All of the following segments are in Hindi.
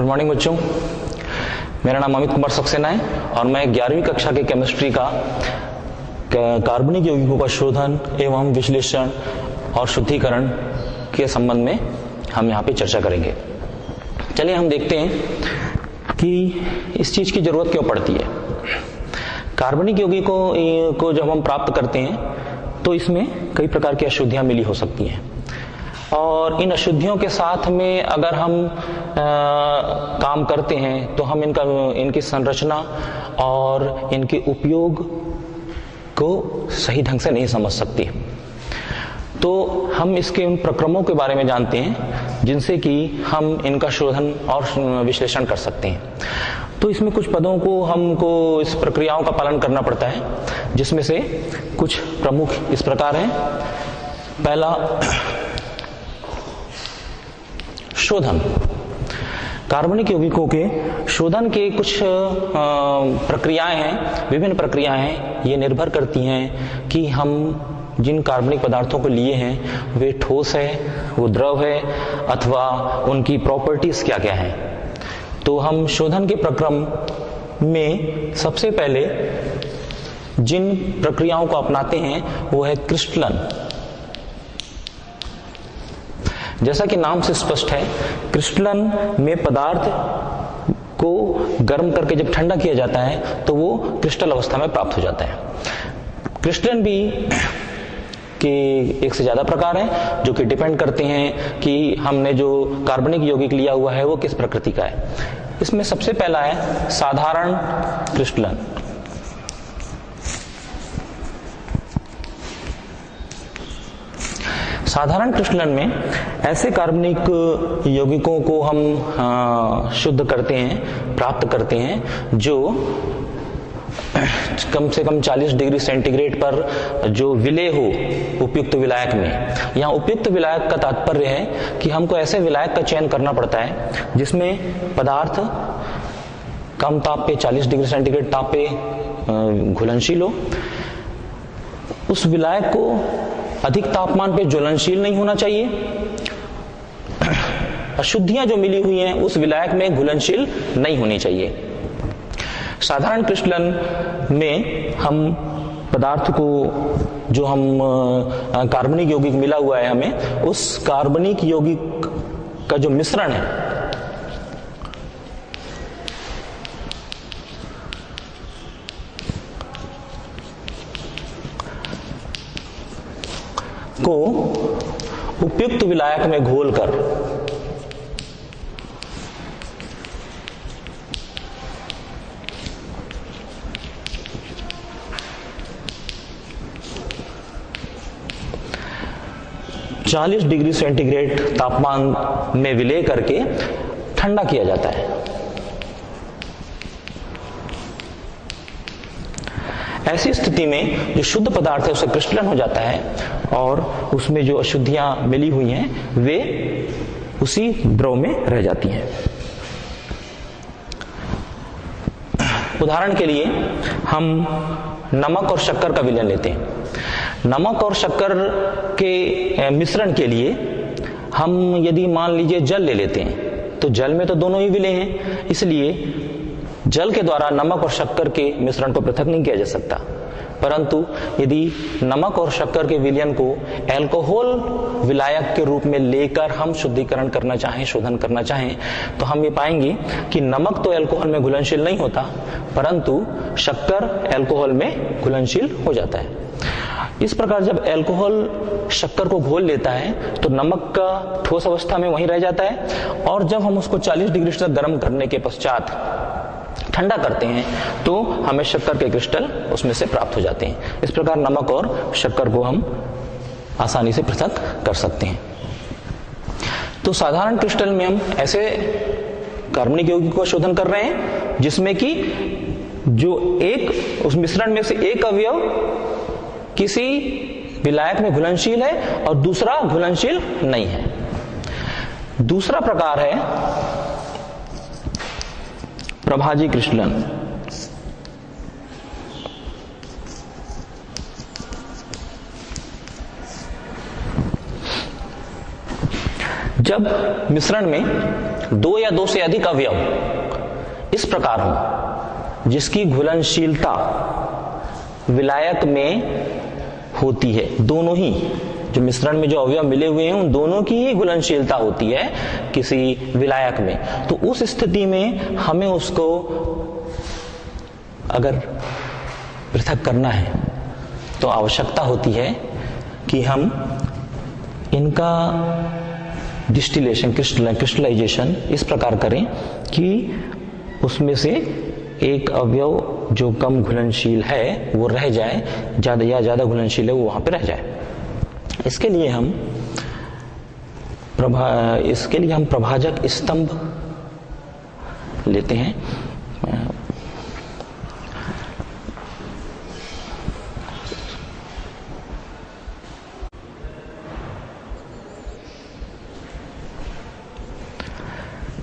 मॉर्निंग बच्चों, मेरा नाम अमित कुमार सक्सेना है और मैं 11वीं कक्षा के केमिस्ट्री का कार्बनिक यौगिकों का शोधन एवं विश्लेषण और शुद्धिकरण के संबंध में हम यहाँ पे चर्चा करेंगे। चलिए हम देखते हैं कि इस चीज की जरूरत क्यों पड़ती है। कार्बनिक यौगिकों को जब हम प्राप्त करते हैं तो इसमें कई प्रकार की अशुद्धियां मिली हो सकती हैं और इन अशुद्धियों के साथ में अगर हम काम करते हैं तो हम इनकी संरचना और इनके उपयोग को सही ढंग से नहीं समझ सकते। तो हम इसके उन प्रक्रमों के बारे में जानते हैं जिनसे कि हम इनका शोधन और विश्लेषण कर सकते हैं। तो इसमें कुछ पदों को हमको इस प्रक्रियाओं का पालन करना पड़ता है, जिसमें से कुछ प्रमुख इस प्रकार हैं। पहला, शोधन। कार्बनिक यौगिकों के शोधन के कुछ प्रक्रियाएं हैं, विभिन्न प्रक्रियाएं हैं। ये निर्भर करती हैं कि हम जिन कार्बनिक पदार्थों को लिए हैं वे ठोस है, वो द्रव है, अथवा उनकी प्रॉपर्टीज क्या क्या हैं। तो हम शोधन के प्रक्रम में सबसे पहले जिन प्रक्रियाओं को अपनाते हैं वो है क्रिस्टलन। जैसा कि नाम से स्पष्ट है, क्रिस्टलन में पदार्थ को गर्म करके जब ठंडा किया जाता है तो वो क्रिस्टल अवस्था में प्राप्त हो जाता है। क्रिस्टलन भी के एक से ज्यादा प्रकार हैं जो कि डिपेंड करते हैं कि हमने जो कार्बनिक यौगिक लिया हुआ है वो किस प्रकृति का है। इसमें सबसे पहला है साधारण क्रिस्टलन। साधारण क्रिस्टलन में ऐसे कार्बनिक यौगिकों को हम शुद्ध करते हैं, प्राप्त करते हैं जो कम से कम 40 डिग्री सेंटीग्रेड पर जो विलेय हो उपयुक्त विलायक में। यहाँ उपयुक्त विलायक का तात्पर्य है कि हमको ऐसे विलायक का चयन करना पड़ता है जिसमें पदार्थ कम ताप पे 40 डिग्री सेंटीग्रेड ताप पे घुलनशील हो। उस विलायक को अधिक तापमान पे ज्वलनशील नहीं होना चाहिए। अशुद्धियां जो मिली हुई हैं उस विलायक में घुलनशील नहीं होनी चाहिए। साधारण क्रिस्टलन में हम पदार्थ को जो हम कार्बनिक यौगिक मिला हुआ है हमें, उस कार्बनिक यौगिक का जो मिश्रण है को उपयुक्त विलायक में घोलकर चालीस डिग्री सेंटीग्रेड तापमान में विलय करके ठंडा किया जाता है। ऐसी स्थिति में जो शुद्ध पदार्थ है उसे क्रिस्टलन हो जाता है और उसमें जो अशुद्धियां मिली हुई हैं वे उसी द्रव में रह जाती हैं। उदाहरण के लिए हम नमक और शक्कर का विलयन लेते हैं। नमक और शक्कर के मिश्रण के लिए हम यदि मान लीजिए जल ले लेते हैं तो जल में तो दोनों ही विलय हैं, इसलिए जल के द्वारा नमक और शक्कर के मिश्रण को पृथक नहीं किया जा सकता। परंतु यदि नमक और शक्कर के विलयन को अल्कोहल विलायक के रूप में लेकर हम शुद्धिकरण करना चाहें, शोधन करना चाहें, तो हम ये पाएंगे कि नमक तो अल्कोहल में घुलनशील नहीं होता, परंतु शक्कर अल्कोहल में घुलनशील हो जाता है। इस प्रकार जब अल्कोहल शक्कर को घोल लेता है तो नमक का ठोस अवस्था में वहीं रह जाता है और जब हम उसको 40 डिग्री तक गर्म करने के पश्चात ठंडा करते हैं तो हमें शक्कर के क्रिस्टल उसमें से प्राप्त हो जाते हैं। इस प्रकार नमक और शक्कर को हम आसानी से पृथक कर सकते हैं। तो साधारण क्रिस्टल में हम ऐसे कार्बनिक यौगिकों का शोधन कर रहे हैं जिसमें कि जो एक उस मिश्रण में से एक अवयव किसी विलायक में घुलनशील है और दूसरा घुलनशील नहीं है। दूसरा प्रकार है प्रभाजी क्रिस्टलन। जब मिश्रण में 2 या 2 से अधिक अवयव इस प्रकार हो जिसकी घुलनशीलता विलायक में होती है, दोनों ही जो मिश्रण में जो अवयव मिले हुए हैं उन दोनों की ही घुलनशीलता होती है किसी विलायक में, तो उस स्थिति में हमें उसको अगर पृथक करना है तो आवश्यकता होती है कि हम इनका डिस्टिलेशन, क्रिस्टलाइजेशन इस प्रकार करें कि उसमें से एक अवयव जो कम घुलनशील है वो रह जाए, ज्यादा घुलनशील है वो वहां पे रह जाए। इसके लिए हम प्रभाजक स्तंभ लेते हैं।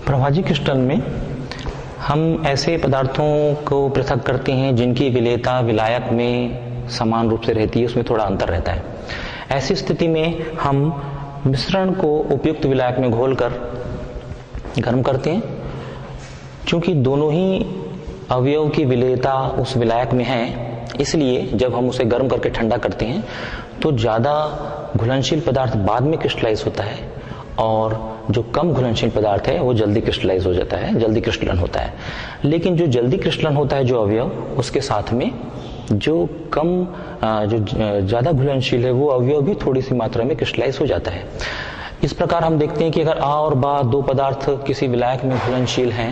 प्रभाजी क्रिस्टल में हम ऐसे पदार्थों को पृथक करते हैं जिनकी विलेयता विलायक में समान रूप से रहती है, उसमें थोड़ा अंतर रहता है। ऐसी स्थिति में हम मिश्रण को उपयुक्त विलायक में घोलकर गर्म करते हैं। क्योंकि दोनों ही अवयव की विलेयता उस विलायक में है, इसलिए जब हम उसे गर्म करके ठंडा करते हैं तो ज्यादा घुलनशील पदार्थ बाद में क्रिस्टलाइज होता है और जो कम घुलनशील पदार्थ है वो जल्दी क्रिस्टलाइज हो जाता है, जल्दी क्रिस्टलन होता है। लेकिन जो जल्दी क्रिस्टलन होता है जो अवयव, उसके साथ में जो ज्यादा घुलनशील है वो अवयव भी थोड़ी सी मात्रा में क्रिस्टलाइज हो जाता है। इस प्रकार हम देखते हैं कि अगर आ और बा 2 पदार्थ किसी विलायक में घुलनशील हैं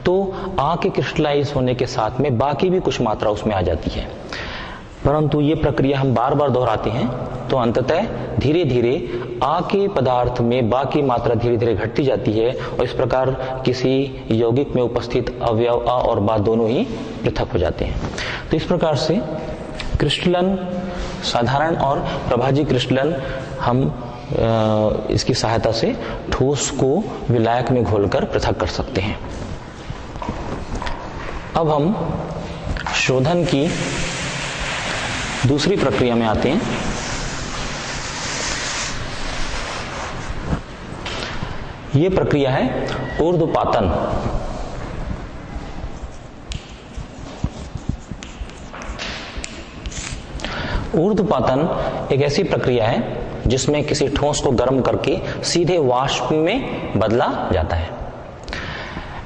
तो आ के क्रिस्टलाइज होने के साथ में बाकी भी कुछ मात्रा उसमें आ जाती है। परंतु ये प्रक्रिया हम बार बार दोहराते हैं तो अंततः धीरे धीरे आ के पदार्थ में बाकी मात्रा धीरे धीरे घटती जाती है और इस प्रकार किसी यौगिक में उपस्थित अवयव आ और बा दोनों ही पृथक हो जाते हैं। तो इस प्रकार से क्रिस्टलन, साधारण और प्रभाजी क्रिस्टलन हम इसकी सहायता से ठोस को विलायक में घोलकर पृथक कर सकते हैं। अब हम शोधन की दूसरी प्रक्रिया में आते हैं। यह प्रक्रिया है ऊर्ध्वपातन। ऊर्ध्वपातन एक ऐसी प्रक्रिया है जिसमें किसी ठोस को गर्म करके सीधे वाष्प में बदला जाता है।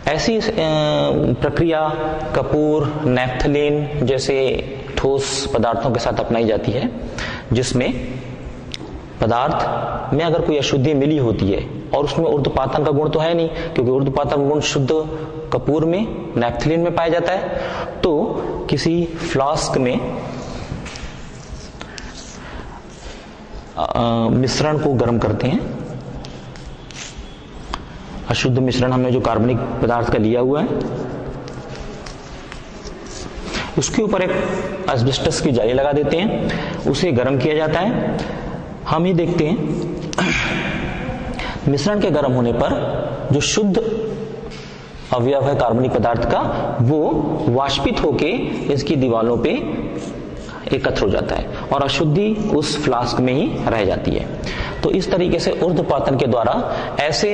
ऐसी प्रक्रिया कपूर, नैफ्थलीन जैसे ठोस पदार्थों के साथ अपनाई जाती है, जिसमें पदार्थ में अगर कोई अशुद्धि मिली होती है और उसमें ऊर्ध्वपातन का गुण तो है नहीं, क्योंकि ऊर्ध्वपातन गुण शुद्ध कपूर में, नैफ्थलीन में पाया जाता है। तो किसी फ्लास्क में मिश्रण को गर्म करते हैं। अशुद्ध मिश्रण हमने जो कार्बनिक पदार्थ का लिया हुआ है उसके ऊपर एक एस्बेस्टस की जाली लगा देते हैं, उसे गर्म किया जाता है। हम ही देखते हैं मिश्रण के गर्म होने पर जो शुद्ध अवयव है कार्बनिक पदार्थ का वो वाष्पित होके इसकी दीवारों पे एकत्र हो जाता है और अशुद्धि उस फ्लास्क में ही रह जाती है। तो इस तरीके से ऊर्ध्वपातन के द्वारा ऐसे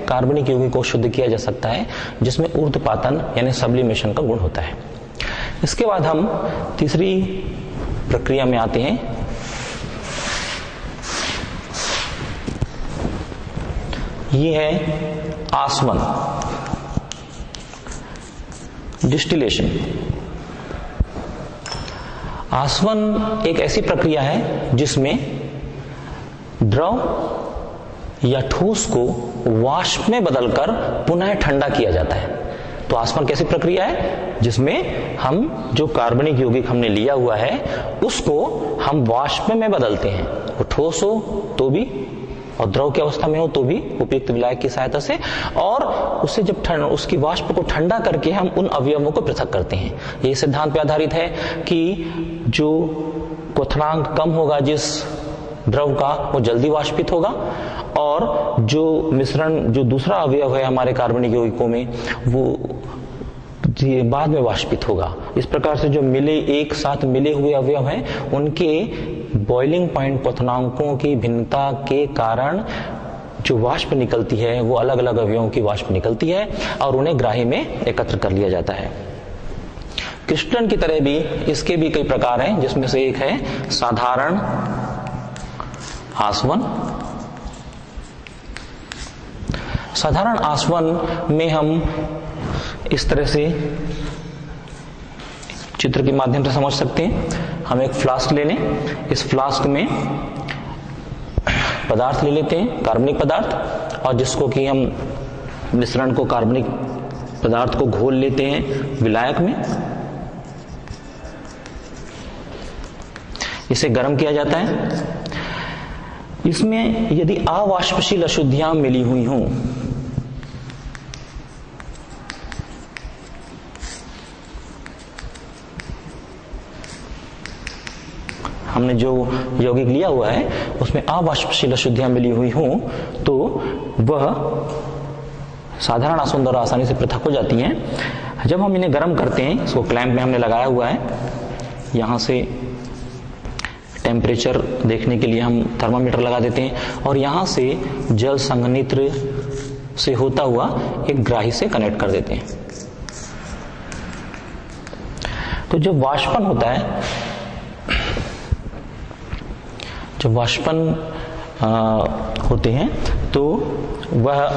कार्बनिक यौगिक को शुद्ध किया जा सकता है जिसमें ऊर्ध्वपातन यानी सब्लिमेशन का गुण होता है। इसके बाद हम तीसरी प्रक्रिया में आते हैं। ये है आसवन, डिस्टिलेशन। आसवन एक ऐसी प्रक्रिया है जिसमें द्रव या ठोस को वाष्प में बदलकर पुनः ठंडा किया जाता है। तो आसवन कैसी प्रक्रिया है जिसमें हम जो कार्बनिक यौगिक हमने लिया हुआ है उसको हम वाष्प में बदलते हैं, वो ठोस हो तो भी और द्रव की अवस्था में हो तो भी उपयुक्त विलायक की सहायता से, और उससे जब उसकी वाष्प को ठंडा करके हम उन अवयवों को पृथक करते हैं। ये सिद्धांत पे आधारित है कि जो क्वथनांक कम होगा जिस द्रव का वो जल्दी वाष्पित होगा और जो मिश्रण जो दूसरा अवयव है हमारे कार्बनिक यौगिकों में वो बाद में वाष्पित होगा। इस प्रकार से जो एक साथ मिले हुए अवयव हैं उनके बॉइलिंग पॉइंट क्वथनांकों की भिन्नता के कारण जो वाष्प निकलती है वो अलग अलग अवयवों की वाष्प निकलती है और उन्हें ग्राही में एकत्र कर लिया जाता है। क्रिस्टलन की तरह भी इसके भी कई प्रकार हैं, जिसमें से एक है साधारण आसवन। साधारण आसवन में हम इस तरह से चित्र के माध्यम से समझ सकते हैं। हम एक फ्लास्क ले लें, इस फ्लास्क में पदार्थ ले लेते हैं, कार्बनिक पदार्थ, और जिसको कि हम मिश्रण को कार्बनिक पदार्थ को घोल लेते हैं विलायक में। इसे गर्म किया जाता है। इसमें यदि अवाष्पशील अशुद्धियां मिली हुई हों, हमने जो यौगिक लिया हुआ है उसमें अवाष्पशील अशुद्धियां मिली हुई हों, तो वह साधारण आसवन द्वारा आसानी से पृथक हो जाती हैं। जब हम इन्हें गर्म करते हैं, इसको क्लैंप में हमने लगाया हुआ है, यहां से टेम्परेचर देखने के लिए हम थर्मामीटर लगा देते हैं और यहां से जल संघनित्र से होता हुआ एक ग्राही से कनेक्ट कर देते हैं। तो जब वाष्पन होता है, जब वाष्पन होते हैं तो वह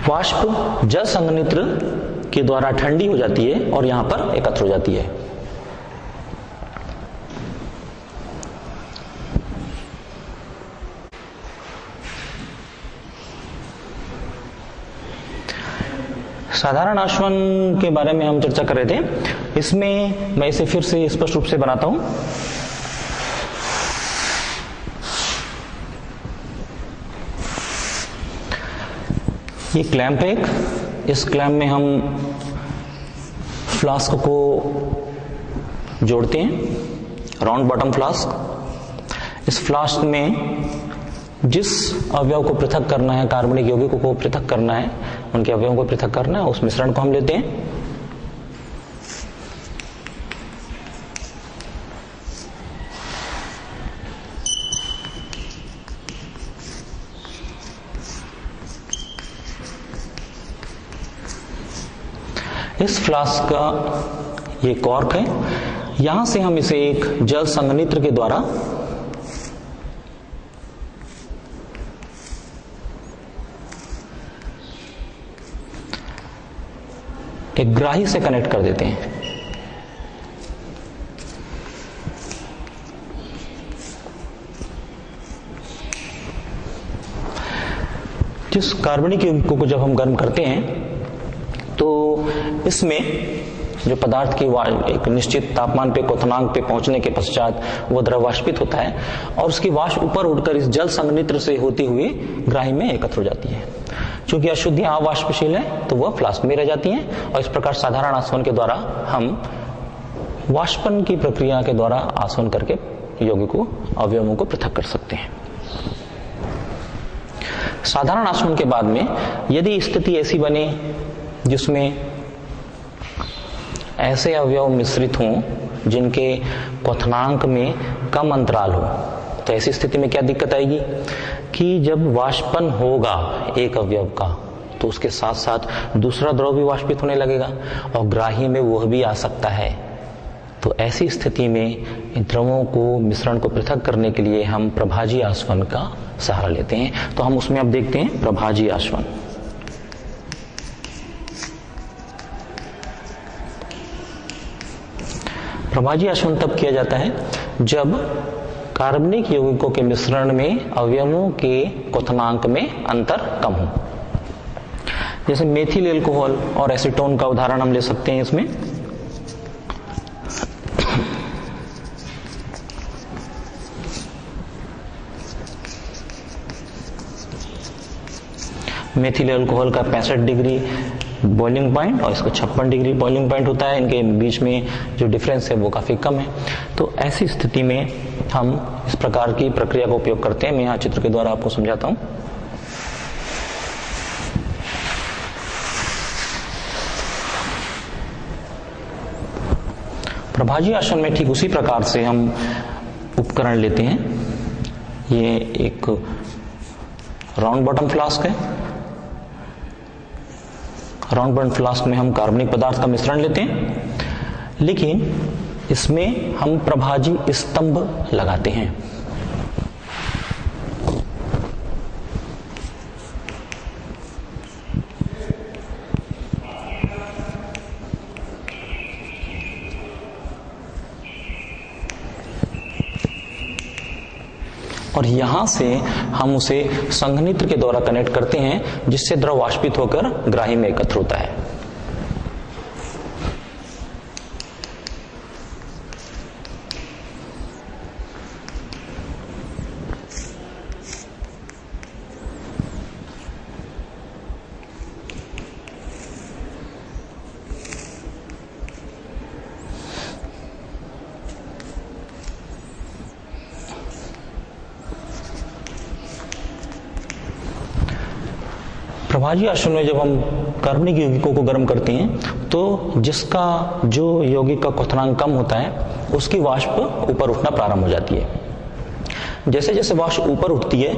वाष्प जल संघनित्र के द्वारा ठंडी हो जाती है और यहां पर एकत्र हो जाती है। साधारण आसवन के बारे में हम चर्चा कर रहे थे। इसमें मैं इसे फिर से स्पष्ट रूप से बनाता हूं। ये क्लैंप है एक, इस क्लैंप में हम फ्लास्क को जोड़ते हैं, राउंड बॉटम फ्लास्क। इस फ्लास्क में जिस अवयव को पृथक करना है, कार्बनिक यौगिकों को पृथक करना है, उनके अवयवों को पृथक करना है, उस मिश्रण को हम लेते हैं। इस फ्लास्क का ये कॉर्क है, यहां से हम इसे एक जल संघनित्र के द्वारा एक ग्राही से कनेक्ट कर देते हैं। जिस कार्बनिक यौगिकों को जब हम गर्म करते हैं तो इसमें जो पदार्थ की एक निश्चित तापमान पे, क्वथनांक पे पहुंचने के पश्चात वो द्रव वाष्पित होता है और उसकी वाष्प ऊपर उड़कर इस जल संघनित्र से होती हुई ग्राही में एकत्र हो जाती है। चूंकि अशुद्धियां अवाष्पशील है तो वह फ्लास्क में रह जाती हैं और इस प्रकार साधारण आसवन के द्वारा हम वाष्पन की प्रक्रिया के द्वारा आसवन करके यौगिकों अवयवों को पृथक कर सकते हैं। साधारण आसवन के बाद में यदि स्थिति ऐसी बने जिसमें ऐसे अवयव मिश्रित हों जिनके क्वथनांक में कम अंतराल हो, तो ऐसी स्थिति में क्या दिक्कत आएगी कि जब वाष्पन होगा एक अवयव का तो उसके साथ साथ दूसरा द्रव भी वाष्पित होने लगेगा और ग्राही में वह भी आ सकता है। तो ऐसी स्थिति में इन द्रवों को, मिश्रण को पृथक करने के लिए हम प्रभाजी आसवन का सहारा लेते हैं। तो हम उसमें अब देखते हैं प्रभाजी आसवन। प्रभाजी आसवन तब किया जाता है जब कार्बनिक यौगिकों के मिश्रण में अवयवों के क्वथनांक में अंतर कम हो। जैसे मेथिल एल्कोहल और एसीटोन का उदाहरण हम ले सकते हैं। इसमें मेथिल एल्कोहल का 65 डिग्री बॉइलिंग पॉइंट और इसका 56 डिग्री बॉइलिंग पॉइंट होता है। इनके बीच में जो डिफरेंस है वो काफी कम है। तो ऐसी स्थिति में हम इस प्रकार की प्रक्रिया का उपयोग करते हैं। मैं यहाँ चित्र के द्वारा आपको समझाता हूँ। प्रभाजी आसन में ठीक उसी प्रकार से हम उपकरण लेते हैं। ये एक राउंड बॉटम फ्लास्क है। राउंड बॉटम फ्लास्क में हम कार्बनिक पदार्थ का मिश्रण लेते हैं, लेकिन इसमें हम प्रभाजी स्तंभ लगाते हैं। और यहां से हम उसे संघनित्र के द्वारा कनेक्ट करते हैं, जिससे द्रव वाष्पित होकर ग्राही में एकत्र होता है। प्रभाजी आसन में जब हम कार्बनिक यौगिकों को गर्म करते हैं तो जिसका जो यौगिक का क्वथनांक कम होता है उसकी वाष्प ऊपर उठना प्रारंभ हो जाती है। जैसे जैसे वाष्प ऊपर उठती है,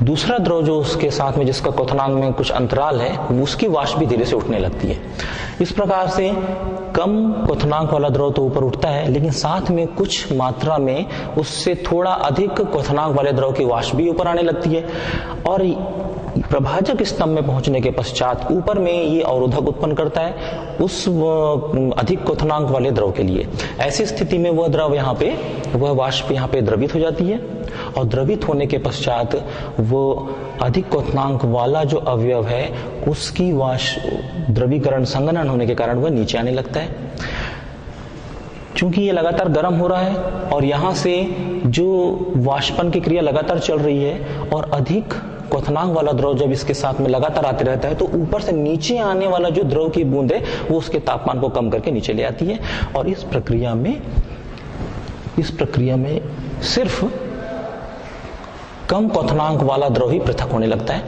दूसरा द्रव जो उसके साथ में जिसका क्वथनांक में कुछ अंतराल है, उसकी वाष्प भी धीरे से उठने लगती है। इस प्रकार से कम क्वथनांक वाला द्रव तो ऊपर उठता है, लेकिन साथ में कुछ मात्रा में उससे थोड़ा अधिक क्वथनांक वाले द्रव की वाष्प भी ऊपर आने लगती है। और प्रभाजक स्तंभ में पहुंचने के पश्चात ऊपर में ये अवरोधक उत्पन्न करता है उस अधिक क्वथनांक वाले द्रव के लिए। ऐसी स्थिति में वह द्रव यहाँ पे, वह वाष्प यहाँ पे द्रवित हो जाती है, और द्रवित होने के पश्चात वो अधिक क्वथनांक वाला जो अवयव है उसकी वाष्प द्रवीकरण संघनन होने के कारण वह नीचे आने लगता है। चूंकि ये लगातार गर्म हो रहा है और यहाँ से जो वाष्पन की क्रिया लगातार चल रही है और अधिक क्वथनांक वाला द्रव जब इसके साथ में लगातार आते रहता है तो ऊपर से नीचे आने वाला जो द्रव की बूंद है वो उसके तापमान को कम करके नीचे ले आती है, और इस प्रक्रिया में सिर्फ कम क्वथनांक वाला द्रव ही पृथक होने लगता है।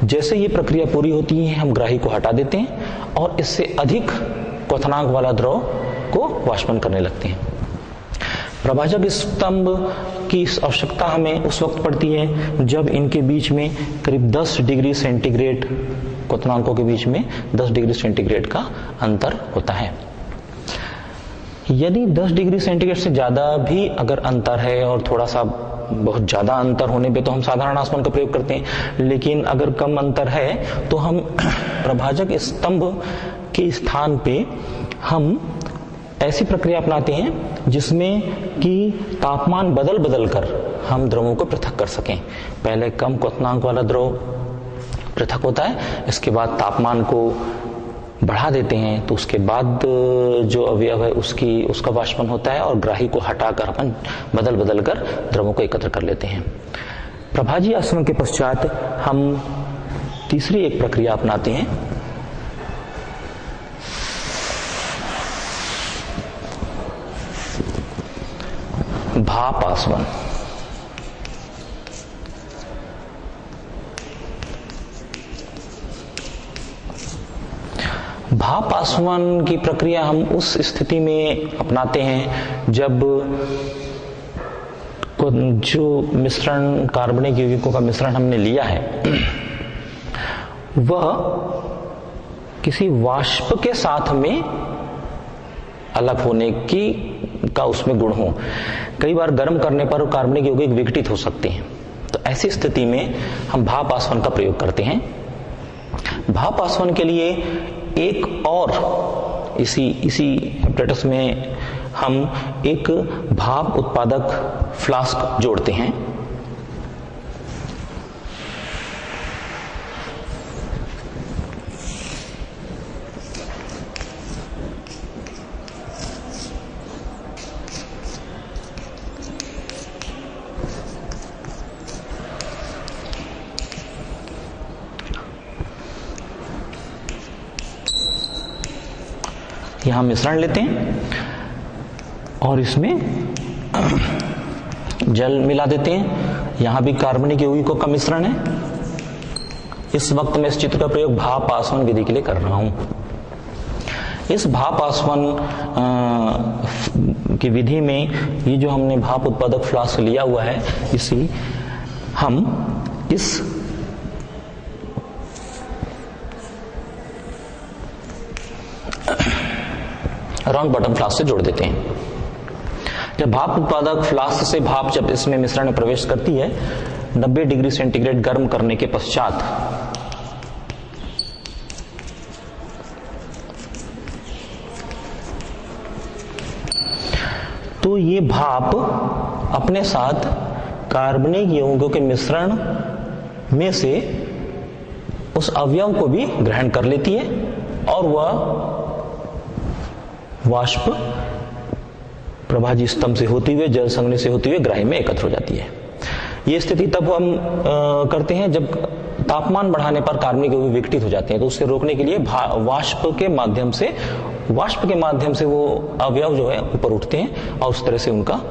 जैसे ये प्रक्रिया पूरी होती है हम ग्राही को हटा देते हैं और इससे अधिक क्वथनांक वाला द्रव को वाष्पन करने लगते हैं। प्रभाजक स्तंभ की आवश्यकता हमें उस वक्त पड़ती है जब इनके बीच में करीब 10 डिग्री सेंटीग्रेड, क्वथनांकों के बीच में 10 डिग्री सेंटीग्रेड का अंतर होता है। यदि 10 डिग्री सेंटीग्रेड से ज्यादा भी अगर अंतर है और थोड़ा सा बहुत ज्यादा अंतर होने पे तो हम साधारण आसमान का प्रयोग करते हैं, लेकिन अगर कम अंतर है तो हम प्रभाजक स्तंभ के स्थान पे हम ऐसी प्रक्रिया अपनाते हैं जिसमें कि तापमान बदल बदल कर हम द्रवों को पृथक कर सकें। पहले कम क्वथनांक वाला द्रव पृथक होता है, इसके बाद तापमान को बढ़ा देते हैं तो उसके बाद जो अवयव है उसका वाष्पन होता है और ग्राही को हटाकर अपन बदल बदल कर द्रवों को एकत्र कर लेते हैं। प्रभाजी आसवन के पश्चात हम तीसरी एक प्रक्रिया अपनाते हैं, भाप आसवन। भाप आसवन की प्रक्रिया हम उस स्थिति में अपनाते हैं जब जो मिश्रण कार्बनिक यौगिकों का मिश्रण हमने लिया है वह किसी वाष्प के साथ में अलग होने का उसमें गुण हो। कई बार गर्म करने पर कार्बनिक यौगिक विघटित हो सकते हैं, तो ऐसी स्थिति में हम भाप आसवन का प्रयोग करते हैं। भाप आसवन के लिए एक और इसी एपरेटस में हम एक भाप उत्पादक फ्लास्क जोड़ते हैं। यहां मिश्रण लेते हैं और इसमें जल मिला देते हैं। यहां भी कार्बनिक यौगिकों का मिश्रण है। इस वक्त मैं इस चित्र का प्रयोग भाप आसवन विधि के लिए कर रहा हूं। इस भाप आसवन की विधि में ये जो हमने भाप उत्पादक फ्लास्क लिया हुआ है, इसी हम इस राउंड बॉटम फ्लास्क से जोड़ देते हैं। जब भाप उत्पादक फ्लास्क से भाप जब इसमें मिश्रण में प्रवेश करती है, 90 डिग्री सेंटीग्रेड गर्म करने के पश्चात तो ये भाप अपने साथ कार्बनिक यौगिकों के मिश्रण में से उस अवयव को भी ग्रहण कर लेती है और वह वाष्प प्रभाजी स्तंभ से होती हुए, जल संघनी से होती हुए ग्राही में एकत्र हो जाती है। ये स्थिति तब हम करते हैं जब तापमान बढ़ाने पर कार्बनिक यौगिक विघटित हो जाते हैं, तो उससे रोकने के लिए वाष्प के माध्यम से वो अवयव जो है ऊपर उठते हैं और उस तरह से उनका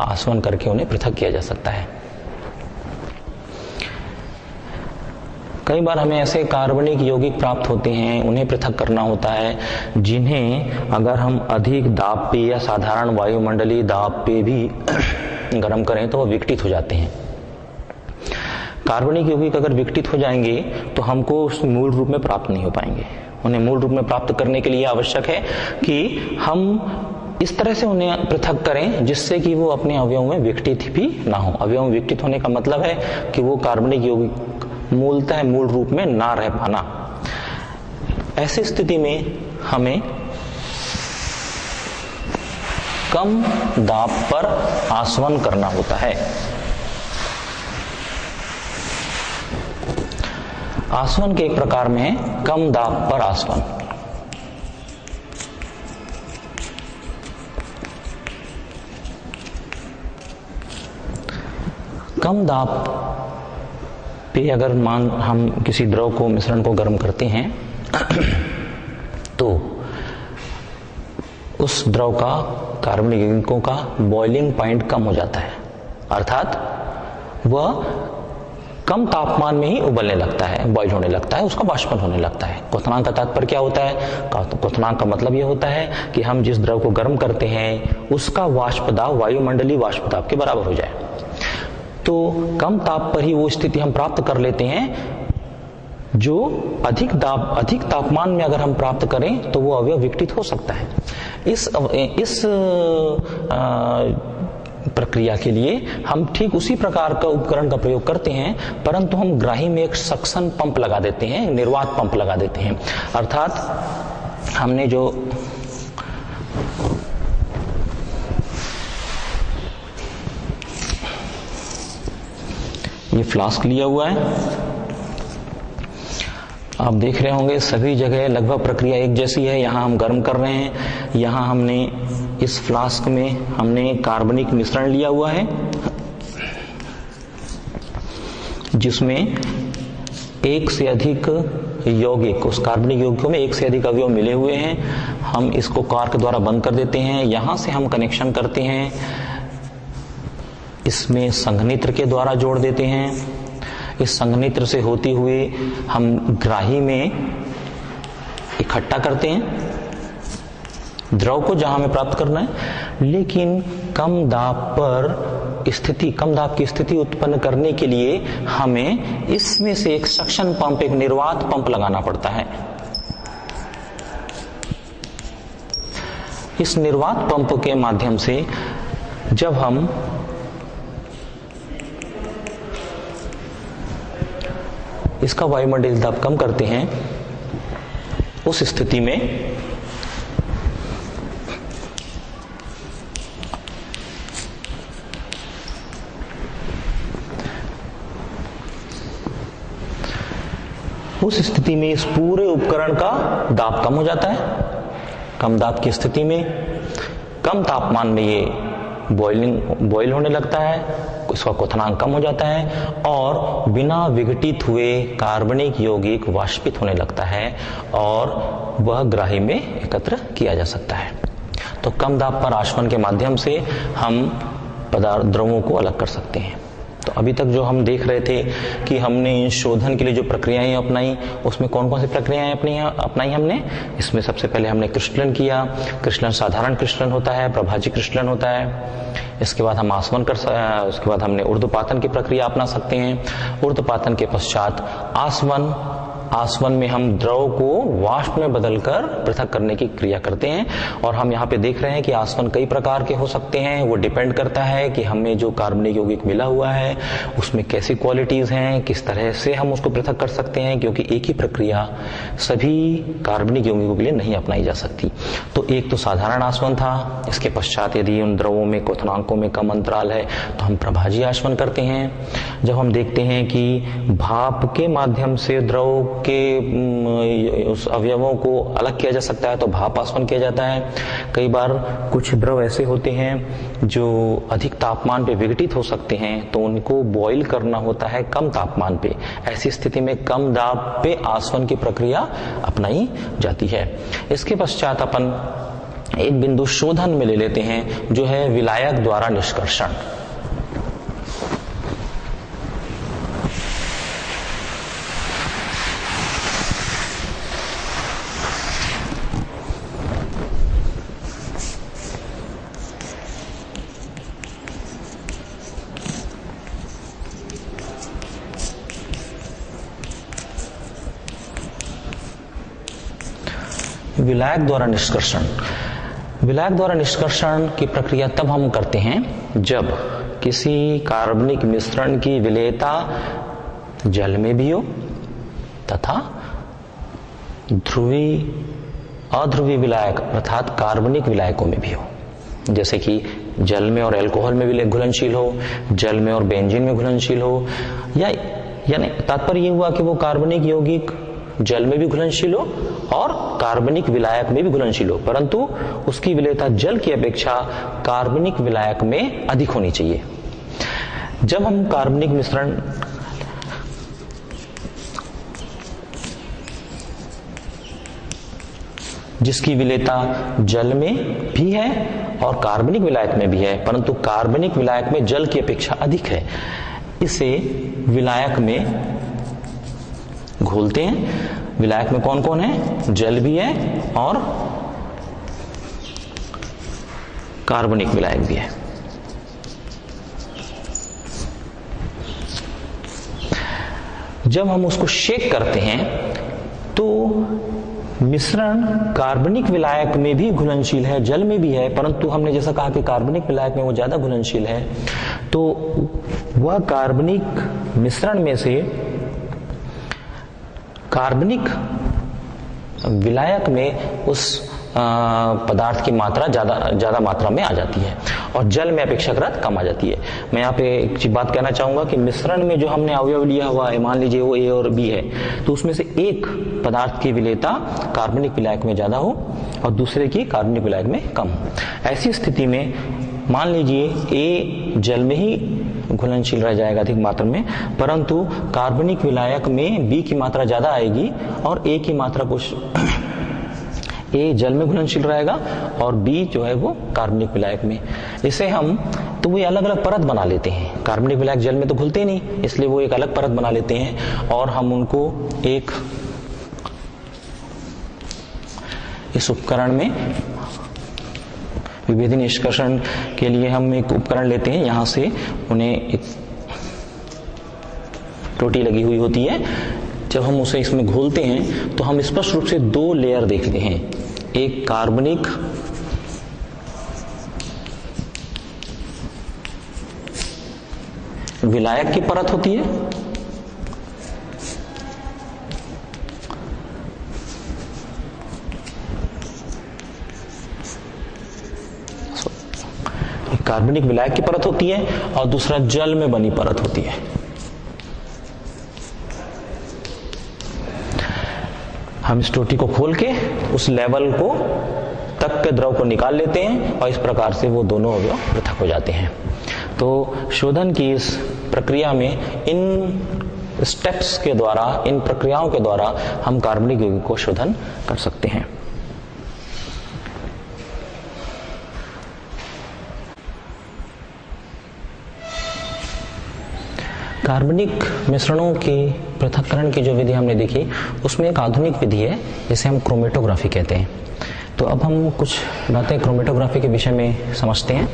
आसवन करके उन्हें पृथक किया जा सकता है। कई बार हमें ऐसे कार्बनिक यौगिक प्राप्त होते हैं, उन्हें पृथक करना होता है, जिन्हें अगर हम अधिक दाब पे या साधारण वायुमंडलीय दाब पे भी गर्म करें तो वह विघटित हो जाते हैं। कार्बनिक यौगिक अगर विघटित हो जाएंगे तो हमको उस मूल रूप में प्राप्त नहीं हो पाएंगे। उन्हें मूल रूप में प्राप्त करने के लिए आवश्यक है कि हम इस तरह से उन्हें पृथक करें जिससे कि वो अपने अवयवों में विघटित भी ना हो। अवयव में विघटित होने का मतलब है कि वो कार्बनिक यौगिक मूलतः मूल रूप में ना रह पाना। ऐसी स्थिति में हमें कम दाब पर आसवन करना होता है। आसवन के एक प्रकार में है कम दाब पर आसवन। कम दाब पे अगर हम किसी द्रव को, मिश्रण को गर्म करते हैं तो उस द्रव का कार्बनिक यौगिकों का बॉइलिंग पॉइंट कम हो जाता है, अर्थात वह कम तापमान में ही उबलने लगता है, बॉइल होने लगता है, उसका वाष्पन होने लगता है। क्वथनांक का तात्पर्य क्या होता है? क्वथनांक का मतलब यह होता है कि हम जिस द्रव को गर्म करते हैं उसका वाष्प दाब वायुमंडलीय वाष्प दाब के बराबर हो जाए। तो कम ताप पर ही वो स्थिति हम प्राप्त कर लेते हैं जो अधिक तापमान में अगर हम प्राप्त करें तो वो अवयव विघटित हो सकता है। इस प्रक्रिया के लिए हम ठीक उसी प्रकार का उपकरण का प्रयोग करते हैं, परंतु हम ग्राही में एक सक्शन पंप लगा देते हैं, निर्वात पंप लगा देते हैं। अर्थात हमने जो ये फ्लास्क लिया हुआ है, आप देख रहे होंगे सभी जगह लगभग प्रक्रिया एक जैसी है। यहाँ हम गर्म कर रहे हैं, यहाँ हमने इस फ्लास्क में हमने कार्बनिक मिश्रण लिया हुआ है जिसमें एक से अधिक यौगिक, उस कार्बनिक यौगिकों में एक से अधिक अवयव मिले हुए हैं। हम इसको कॉर्क द्वारा बंद कर देते हैं, यहाँ से हम कनेक्शन करते हैं, इसमें संघनित्र के द्वारा जोड़ देते हैं। इस संघनित्र से होती हुए हम ग्राही में इकट्ठा करते हैं द्रव को जहां हमें प्राप्त करना है, लेकिन कम दाब की स्थिति उत्पन्न करने के लिए हमें इसमें से एक सक्शन पंप, एक निर्वात पंप लगाना पड़ता है। इस निर्वात पंप के माध्यम से जब हम इसका वायुमंडलीय दाब कम करते हैं, उस स्थिति में इस पूरे उपकरण का दाब कम हो जाता है। कम दाब की स्थिति में कम तापमान में ये बॉइल होने लगता है, इसका क्वथनांक कम हो जाता है और बिना विघटित हुए कार्बनिक यौगिक वाष्पित होने लगता है और वह ग्राही में एकत्र किया जा सकता है। तो कम दाब पर आसवन के माध्यम से हम द्रवों को अलग कर सकते हैं। तो अभी तक जो हम देख रहे थे कि हमने इन शोधन के लिए जो प्रक्रियाएं अपनाई, उसमें कौन कौन सी प्रक्रियाएं अपनाई हमने। इसमें सबसे पहले हमने क्रिस्टलन किया। क्रिस्टलन साधारण क्रिस्टलन होता है, प्रभाजी क्रिस्टलन होता है। इसके बाद हम आसवन उसके बाद हमने ऊर्ध्वपातन की प्रक्रिया अपना सकते हैं। ऊर्ध्वपातन के पश्चात आसवन में हम द्रव को वाष्प में बदलकर पृथक करने की क्रिया करते हैं। और हम यहाँ पे देख रहे हैं कि आसवन कई प्रकार के हो सकते हैं। वो डिपेंड करता है कि हमें जो कार्बनिक यौगिक मिला हुआ है उसमें कैसी क्वालिटीज हैं, किस तरह से हम उसको पृथक कर सकते हैं, क्योंकि एक ही प्रक्रिया सभी कार्बनिक यौगिकों के लिए नहीं अपनाई जा सकती। तो एक तो साधारण आसवन था। इसके पश्चात यदि उन द्रवों में क्वथनांकों में कम अंतराल है तो हम प्रभाजी आसवन करते हैं। जब हम देखते हैं कि भाप के माध्यम से द्रव के उस अवयवों को अलग किया जा सकता है तो भाप आसवन किया जाता है। कई बार कुछ द्रव ऐसे होते हैं जो अधिक तापमान पे विघटित हो सकते हैं, तो उनको बॉईल करना होता है कम तापमान पे। ऐसी स्थिति में कम दाब पे आसवन की प्रक्रिया अपनाई जाती है। इसके पश्चात अपन एक बिंदु शोधन में ले लेते हैं, जो है विलायक द्वारा निष्कर्षण। विलायक द्वारा निष्कर्षण। विलायक द्वारा निष्कर्षण की प्रक्रिया तब हम करते हैं जब किसी कार्बनिक मिश्रण की विलेयता जल में भी हो तथा अध्रुवी विलायक अर्थात कार्बनिक विलायकों में भी हो। जैसे कि जल में और अल्कोहल में भी घुलनशील हो, जल में और बेंजीन में घुलनशील हो, यानी तात्पर्य ये हुआ कि वो कार्बनिक यौगिक जल में भी घुलनशील हो और कार्बनिक विलायक में भी घुलनशील हो, परंतु उसकी विलेयता जल की अपेक्षा कार्बनिक विलायक में अधिक होनी चाहिए। जब हम कार्बनिक मिश्रण जिसकी विलेयता जल में भी है और कार्बनिक विलायक में भी है, परंतु कार्बनिक विलायक में जल की अपेक्षा अधिक है, इसे विलायक में घोलते हैं। विलायक में कौन कौन है? जल भी है और कार्बनिक विलायक भी है। जब हम उसको शेक करते हैं तो मिश्रण कार्बनिक विलायक में भी घुलनशील है, जल में भी है, परंतु हमने जैसा कहा कि कार्बनिक विलायक में वो ज्यादा घुलनशील है, तो वह कार्बनिक मिश्रण में से कार्बनिक विलायक में उस पदार्थ की मात्रा ज्यादा मात्रा में आ जाती है और जल में अपेक्षाकृत कम आ जाती है। मैं यहाँ पे एक चीज बात कहना चाहूंगा कि मिश्रण में जो हमने अवयव लिया हुआ है, मान लीजिए वो ए और बी है, तो उसमें से एक पदार्थ की विलेयता कार्बनिक विलायक में ज्यादा हो और दूसरे की कार्बनिक विलायक में कम हो। ऐसी स्थिति में मान लीजिए ए जल में ही घुलनशील रह जाएगा अधिक मात्रा में, परंतु कार्बनिक विलायक में बी की मात्रा ज्यादा आएगी और ए की मात्रा कुछ ए जल में घुलनशील रहेगा और बी जो है वो कार्बनिक विलायक में। इसे हम तो वो अलग अलग परत बना लेते हैं। कार्बनिक विलायक जल में तो घुलते नहीं, इसलिए वो एक अलग परत बना लेते हैं और हम उनको एक इस उपकरण में विभेदी निष्कर्षण के लिए हम एक उपकरण लेते हैं। यहां से उन्हें एक टोटी लगी हुई होती है। जब हम उसे इसमें घोलते हैं तो हम स्पष्ट रूप से दो लेयर देखते हैं, एक कार्बनिक विलायक की परत होती है कार्बनिक विलायक की परत होती है और दूसरा जल में बनी परत होती है। हम इस टोटी को खोल के उस लेवल को तक के द्रव को निकाल लेते हैं और इस प्रकार से वो दोनों अवयव पृथक हो जाते हैं। तो शोधन की इस प्रक्रिया में इन स्टेप्स के द्वारा, इन प्रक्रियाओं के द्वारा हम कार्बनिक यौगिक को शोधन कर सकते हैं। कार्बनिक मिश्रणों के पृथक्करण की जो विधि हमने देखी उसमें एक आधुनिक विधि है जिसे हम क्रोमेटोग्राफी कहते हैं। तो अब हम कुछ बातें क्रोमेटोग्राफी के विषय में समझते हैं।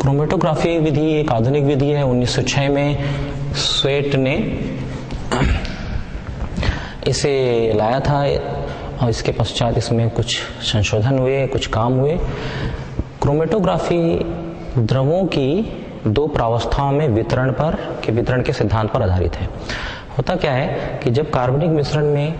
क्रोमेटोग्राफी विधि एक आधुनिक विधि है। 1906 में स्वेट ने इसे लाया था और इसके पश्चात इसमें कुछ संशोधन हुए, कुछ काम हुए। क्रोमेटोग्राफी द्रवों की दो प्रावस्थाओं में वितरण के सिद्धांत पर आधारित है। होता क्या है कि जब कार्बनिक मिश्रण में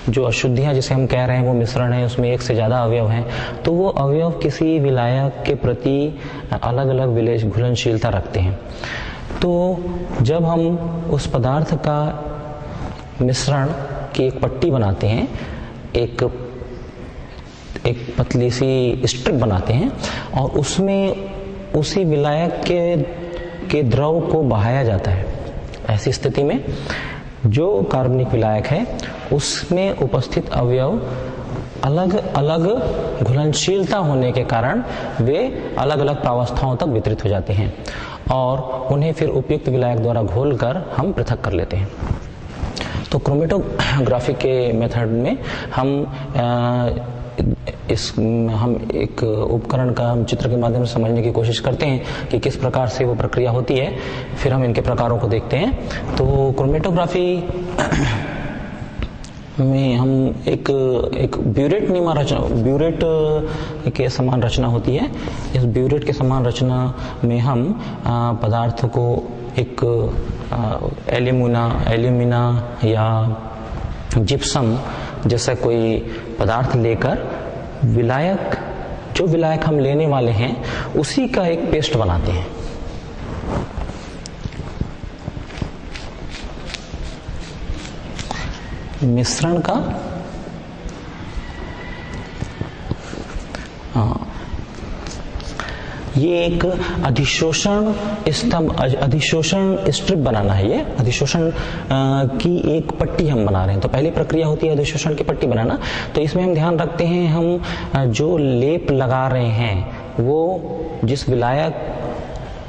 जो अशुद्धियां जिसे हम कह रहे हैं वो मिश्रण है, उसमें एक से ज़्यादा अवयव हैं, तो वो अवयव किसी विलायक के प्रति अलग अलग घुलनशीलता रखते हैं। तो जब हम उस पदार्थ का मिश्रण की एक पट्टी बनाते हैं, एक पतली सी स्ट्रिप बनाते हैं और उसमें उसी विलायक के द्रव को बहाया जाता है, ऐसी स्थिति में जो कार्बनिक विलायक है उसमें उपस्थित अवयव अलग अलग घुलनशीलता होने के कारण वे अलग अलग प्रावस्थाओं तक वितरित हो जाते हैं और उन्हें फिर उपयुक्त विलायक द्वारा घोलकर हम पृथक कर लेते हैं। तो क्रोमेटोग्राफी के मेथड में हम एक उपकरण का हम चित्र के माध्यम से समझने की कोशिश करते हैं कि किस प्रकार से वो प्रक्रिया होती है, फिर हम इनके प्रकारों को देखते हैं। तो क्रोमेटोग्राफी में हम एक ब्यूरेट के समान रचना होती है। इस ब्यूरेट के समान रचना में हम पदार्थ को एक एल्यूमिना या जिप्सम जैसा कोई पदार्थ लेकर जो विलायक हम लेने वाले हैं उसी का एक पेस्ट बनाते हैं। मिश्रण का ये एक अधिशोषण स्ट्रिप बनाना है। ये अधिशोषण की एक पट्टी हम बना रहे हैं। तो पहली प्रक्रिया होती है अधिशोषण की पट्टी बनाना। तो इसमें हम ध्यान रखते हैं हम जो लेप लगा रहे हैं वो जिस विलायक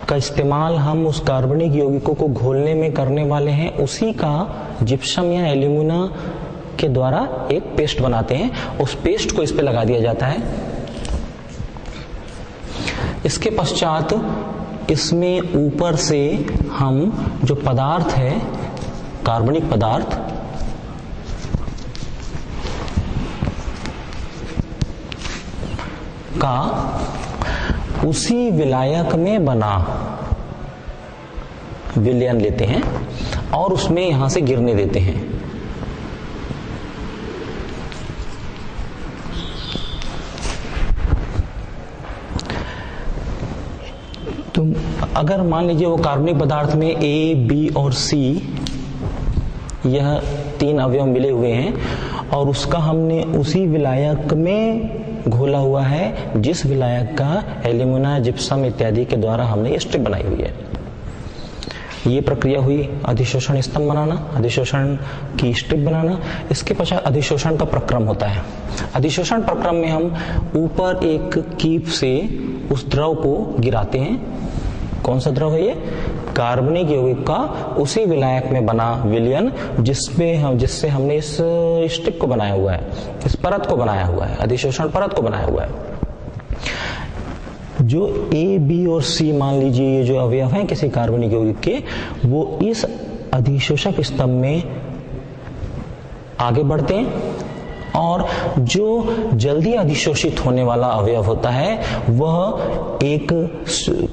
का इस्तेमाल हम उस कार्बनिक यौगिकों को घोलने में करने वाले हैं उसी का जिप्सम या एल्यूमिना के द्वारा एक पेस्ट बनाते हैं। उस पेस्ट को इस पे लगा दिया जाता है। इसके पश्चात इसमें ऊपर से हम जो पदार्थ है कार्बनिक पदार्थ का उसी विलायक में बना विलयन लेते हैं और उसमें यहां से गिरने देते हैं। तो अगर मान लीजिए वो कार्बनिक पदार्थ में ए, बी और सी यह तीन अवयव मिले हुए हैं और उसका हमने उसी विलायक में घोला हुआ है जिस विलायक का एल्यूमिना, जिप्सम इत्यादि के द्वारा हमने ये स्ट्रिप बनाई हुई है। ये प्रक्रिया हुई अधिशोषण स्तंभ बनाना, अधिशोषण की स्ट्रिप बनाना। इसके पश्चात अधिशोषण का प्रक्रम होता है। अधिशोषण प्रक्रम में हम ऊपर एक कीप से उस द्रव को गिराते हैं। कौन सा द्रव है ये? कार्बनिक यौगिक का उसी विलायक में बना विलयन जिससे हमने इस स्ट्रिप को बनाया हुआ है, इस परत को बनाया हुआ है, अधिशोषण परत को बनाया हुआ है। जो ए, बी और सी मान लीजिए ये जो अवयव हैं किसी कार्बनिक यौगिक के, वो इस अधिशोषक स्तंभ में आगे बढ़ते हैं और जो जल्दी अधिशोषित होने वाला अवयव होता है वह एक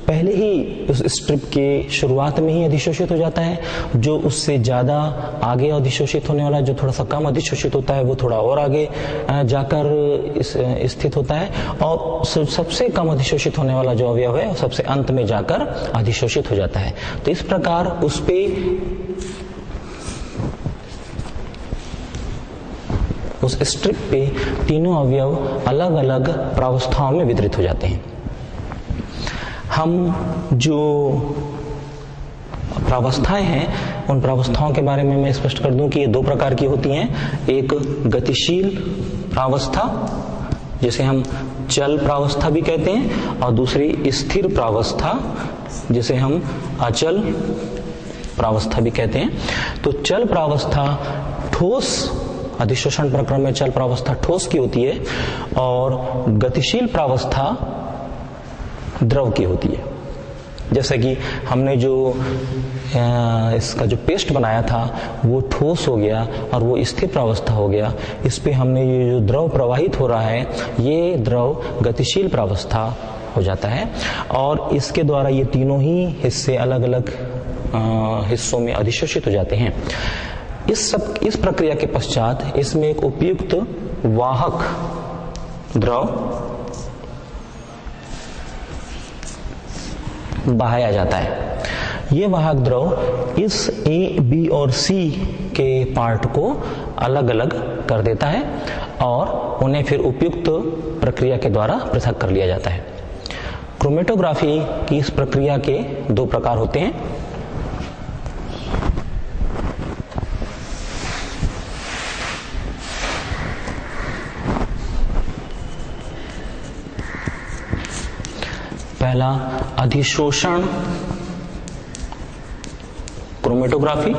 पहले ही उस स्ट्रिप के शुरुआत में ही अधिशोषित हो जाता है। जो उससे ज्यादा आगे अधिशोषित होने वाला, जो थोड़ा सा कम अधिशोषित होता है, वो थोड़ा और आगे जाकर स्थित होता है और सबसे कम अधिशोषित होने वाला जो अवयव है सबसे अंत में जाकर अधिशोषित हो जाता है। तो इस प्रकार उस पे उस स्ट्रिप पे तीनों अवयव अलग अलग प्रावस्थाओं में वितरित हो जाते हैं। हम जो प्रावस्थाएं हैं उन प्रावस्थाओं के बारे में मैं स्पष्ट कर दूं कि ये दो प्रकार की होती हैं। एक गतिशील प्रावस्था जिसे हम चल प्रावस्था भी कहते हैं, और दूसरी स्थिर प्रावस्था जिसे हम अचल प्रावस्था भी कहते हैं। तो चल प्रावस्था ठोस, अधिशोषण प्रक्रम में चल प्रावस्था ठोस की होती है और गतिशील प्रावस्था द्रव की होती है। जैसे कि हमने जो इसका जो पेस्ट बनाया था वो ठोस हो गया और वो स्थिर प्रावस्था हो गया। इस पे हमने ये जो द्रव प्रवाहित हो रहा है ये द्रव गतिशील प्रावस्था हो जाता है, और इसके द्वारा ये तीनों ही हिस्से अलग अलग हिस्सों में अधिशोषित हो जाते हैं। इस प्रक्रिया के पश्चात इसमें एक उपयुक्त वाहक द्रव बहाया जाता है। ये वाहक द्रव इस ए, बी और सी के पार्ट को अलग अलग कर देता है और उन्हें फिर उपयुक्त प्रक्रिया के द्वारा पृथक कर लिया जाता है। क्रोमेटोग्राफी की इस प्रक्रिया के दो प्रकार होते हैं। पहला अधिशोषण क्रोमेटोग्राफी,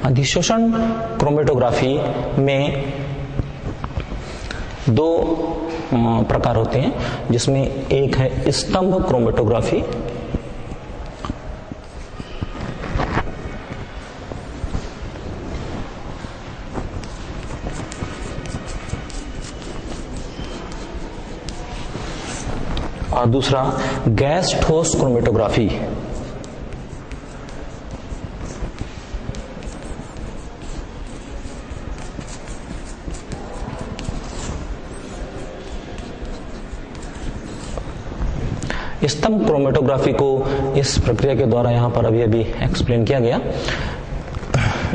अधिशोषण क्रोमेटोग्राफी में दो प्रकार होते हैं, जिसमें एक है स्तंभ क्रोमेटोग्राफी और दूसरा गैस ठोस क्रोमेटोग्राफी। स्तंभ क्रोमेटोग्राफी को इस प्रक्रिया के द्वारा यहां पर अभी एक्सप्लेन किया गया।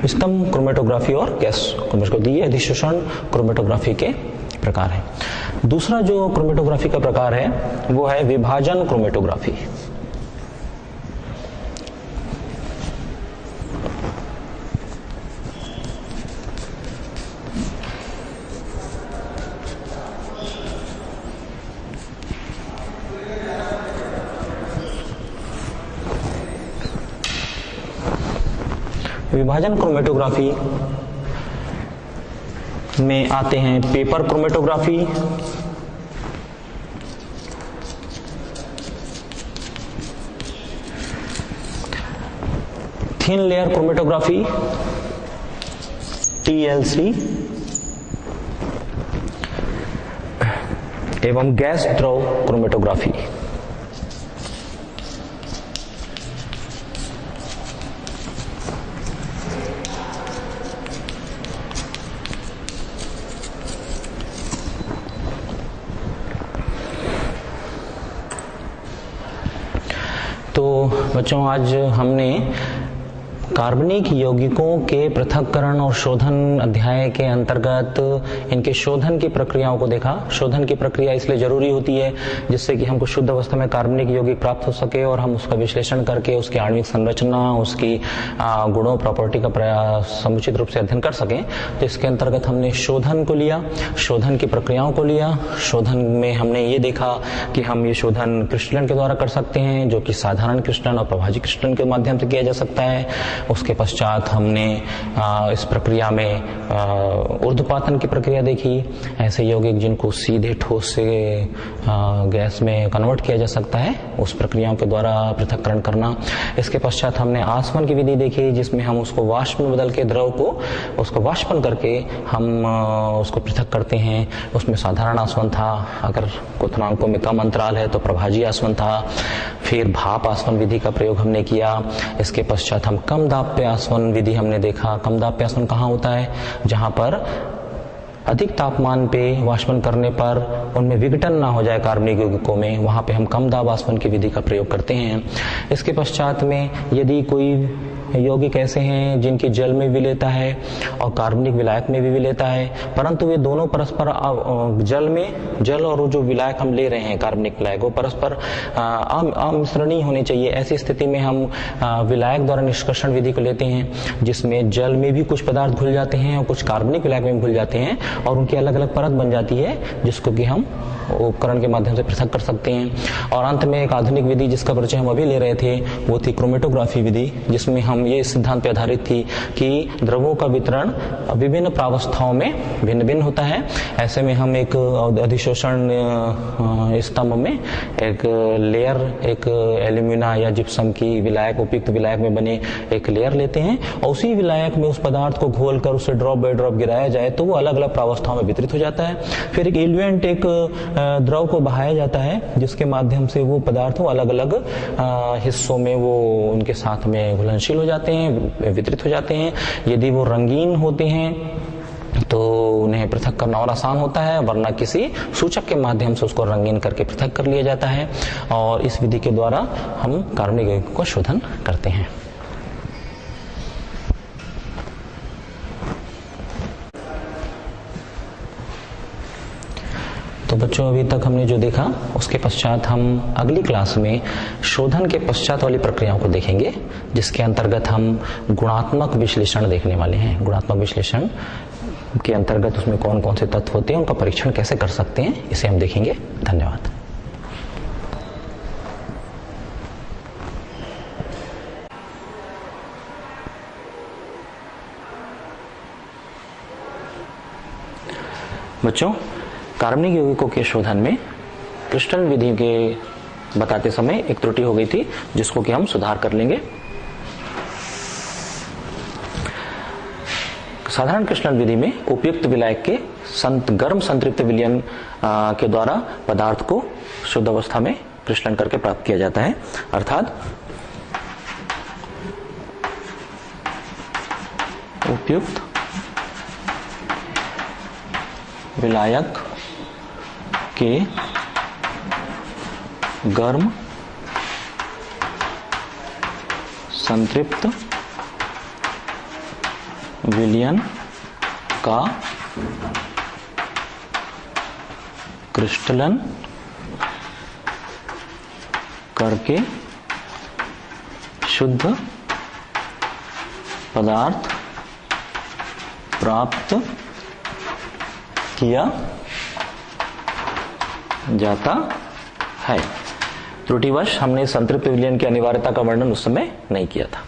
स्तंभ क्रोमेटोग्राफी और गैस क्रोमेटोग्राफी ये अधिशोषण क्रोमेटोग्राफी के प्रकार है। दूसरा जो क्रोमेटोग्राफी का प्रकार है वो है विभाजन क्रोमेटोग्राफी। विभाजन क्रोमेटोग्राफी में आते हैं paper chromatography, thin layer chromatography TLC एवं गैस द्रव क्रोमेटोग्राफी। तो बच्चों आज हमने कार्बनिक यौगिकों के पृथक्करण और शोधन अध्याय के अंतर्गत इनके शोधन की प्रक्रियाओं को देखा। शोधन की प्रक्रिया इसलिए जरूरी होती है जिससे कि हमको शुद्ध अवस्था में कार्बनिक यौगिक प्राप्त हो सके और हम उसका विश्लेषण करके उसकी आणविक संरचना, उसकी गुणों, प्रॉपर्टी का समुचित रूप से अध्ययन कर सकें। तो इसके अंतर्गत हमने शोधन को लिया, शोधन की प्रक्रियाओं को लिया। शोधन में हमने ये देखा कि हम ये शोधन क्रिस्टलन के द्वारा कर सकते हैं, जो कि साधारण क्रिस्टलन और प्रभाजी क्रिस्टलन के माध्यम से किया जा सकता है। उसके पश्चात हमने इस प्रक्रिया में ऊर्ध्वपातन की प्रक्रिया देखी, ऐसे यौगिक जिनको सीधे ठोस से गैस में कन्वर्ट किया जा सकता है, उस प्रक्रियाओं के द्वारा पृथक्करण करना। इसके पश्चात हमने आसवन की विधि देखी, जिसमें हम उसको वाष्प में बदल के द्रव को उसको वाष्पन करके हम उसको पृथक करते हैं। उसमें साधारण आसवन था, अगर क्वथनांकों में कम अंतराल है तो प्रभाजी आसवन था। फिर भाप आसवन विधि का प्रयोग हमने किया। इसके पश्चात हम कम दाब आसवन विधि हमने देखा। कम दाब आसवन कहाँ होता है? जहां पर अधिक तापमान पे वाष्पन करने पर उनमें विघटन ना हो जाए कार्बनिक यौगिकों में, वहां पे हम कम दाब आसवन की विधि का प्रयोग करते हैं। इसके पश्चात में यदि कोई यौगिक ऐसे हैं जिनकी जल में भी लेता है और कार्बनिक विलायक में भी लेता है, परंतु वे दोनों परस्पर जल और जो विलायक हम ले रहे हैं कार्बनिक विलायक वो परस्पर अमिश्रणीय होनी चाहिए। ऐसी स्थिति में हम विलायक द्वारा निष्कर्षण विधि को लेते हैं, जिसमें जल में भी कुछ पदार्थ घुल जाते हैं और कुछ कार्बनिक विलायक में भी घुल जाते हैं और उनकी अलग अलग परत बन जाती है, जिसको कि हम उपकरण के माध्यम से पृथक कर सकते हैं। और अंत में एक आधुनिक विधि जिसका परिचय हम अभी ले रहे थे वो थी क्रोमेटोग्राफी विधि, जिसमें हम ये सिद्धांत पर आधारित थी कि द्रवों का वितरण विभिन्न प्रावस्थाओं में भिन्न भिन्न होता है। ऐसे में हम एक अधिशोषण स्तंभ में एक लेयर, एक एल्यूमिना या जिप्सम की विलायक, उपयुक्त विलायक में बने एक लेयर लेते हैं और उसी विलायक में उस पदार्थ को घोलकर उसे ड्रॉप बाय ड्रॉप गिराया जाए तो वो अलग अलग प्रावस्थाओं में वितरित हो जाता है। फिर एक इल्यूएंट, एक द्रव को बहाया जाता है जिसके माध्यम से वो पदार्थ अलग अलग हिस्सों में वो उनके साथ में घुलनशील हो जाते हैं, वितरित हो जाते हैं। यदि वो रंगीन होते हैं तो उन्हें पृथक करना और आसान होता है, वरना किसी सूचक के माध्यम से उसको रंगीन करके पृथक कर लिया जाता है और इस विधि के द्वारा हम कार्बनिक यौगिकों को शोधन करते हैं। तो बच्चों, अभी तक हमने जो देखा उसके पश्चात हम अगली क्लास में शोधन के पश्चात वाली प्रक्रियाओं को देखेंगे, जिसके अंतर्गत हम गुणात्मक विश्लेषण देखने वाले हैं। गुणात्मक विश्लेषण के अंतर्गत उसमें कौन कौन से तत्व होते हैं, उनका परीक्षण कैसे कर सकते हैं, इसे हम देखेंगे। धन्यवाद। बच्चों, कार्बनिक यौगिकों के शोधन में क्रिस्टलन विधि के बताते समय एक त्रुटि हो गई थी, जिसको कि हम सुधार कर लेंगे। साधारण क्रिस्टलन विधि में उपयुक्त विलायक के गर्म संतृप्त विलयन के द्वारा पदार्थ को शुद्ध अवस्था में क्रिस्टलन करके प्राप्त किया जाता है। अर्थात उपयुक्त विलायक के गर्म संतृप्त विलयन का क्रिस्टलन करके शुद्ध पदार्थ प्राप्त किया जाता है। त्रुटिवश हमने संतृप्त विलयन की अनिवार्यता का वर्णन उस समय नहीं किया था।